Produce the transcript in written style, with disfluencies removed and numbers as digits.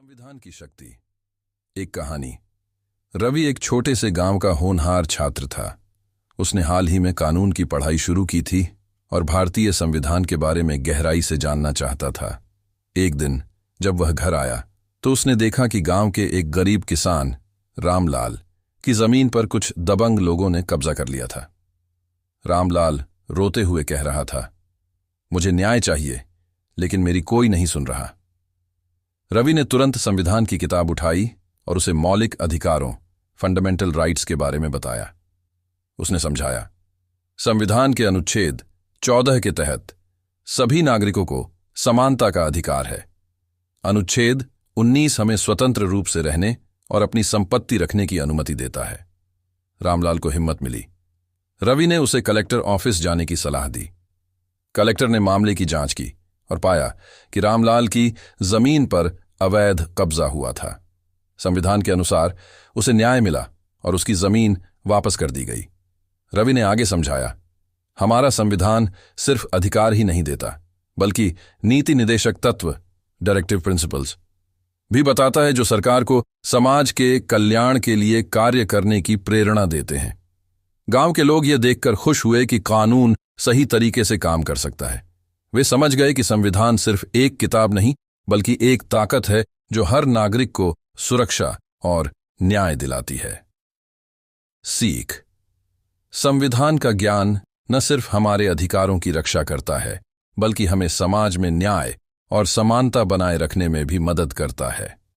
संविधान की शक्ति। एक कहानी। रवि एक छोटे से गांव का होनहार छात्र था। उसने हाल ही में कानून की पढ़ाई शुरू की थी और भारतीय संविधान के बारे में गहराई से जानना चाहता था। एक दिन जब वह घर आया तो उसने देखा कि गांव के एक गरीब किसान रामलाल की जमीन पर कुछ दबंग लोगों ने कब्जा कर लिया था। रामलाल रोते हुए कह रहा था, मुझे न्याय चाहिए, लेकिन मेरी कोई नहीं सुन रहा। रवि ने तुरंत संविधान की किताब उठाई और उसे मौलिक अधिकारों फंडामेंटल राइट्स के बारे में बताया। उसने समझाया, संविधान के अनुच्छेद 14 के तहत सभी नागरिकों को समानता का अधिकार है। अनुच्छेद 19 हमें स्वतंत्र रूप से रहने और अपनी संपत्ति रखने की अनुमति देता है। रामलाल को हिम्मत मिली। रवि ने उसे कलेक्टर ऑफिस जाने की सलाह दी। कलेक्टर ने मामले की जांच की और पाया कि रामलाल की जमीन पर अवैध कब्जा हुआ था। संविधान के अनुसार उसे न्याय मिला और उसकी जमीन वापस कर दी गई। रवि ने आगे समझाया, हमारा संविधान सिर्फ अधिकार ही नहीं देता, बल्कि नीति निदेशक तत्व डायरेक्टिव प्रिंसिपल्स भी बताता है, जो सरकार को समाज के कल्याण के लिए कार्य करने की प्रेरणा देते हैं। गांव के लोग यह देखकर खुश हुए कि कानून सही तरीके से काम कर सकता है। वे समझ गए कि संविधान सिर्फ एक किताब नहीं, बल्कि एक ताकत है जो हर नागरिक को सुरक्षा और न्याय दिलाती है। सीख। संविधान का ज्ञान न सिर्फ हमारे अधिकारों की रक्षा करता है, बल्कि हमें समाज में न्याय और समानता बनाए रखने में भी मदद करता है।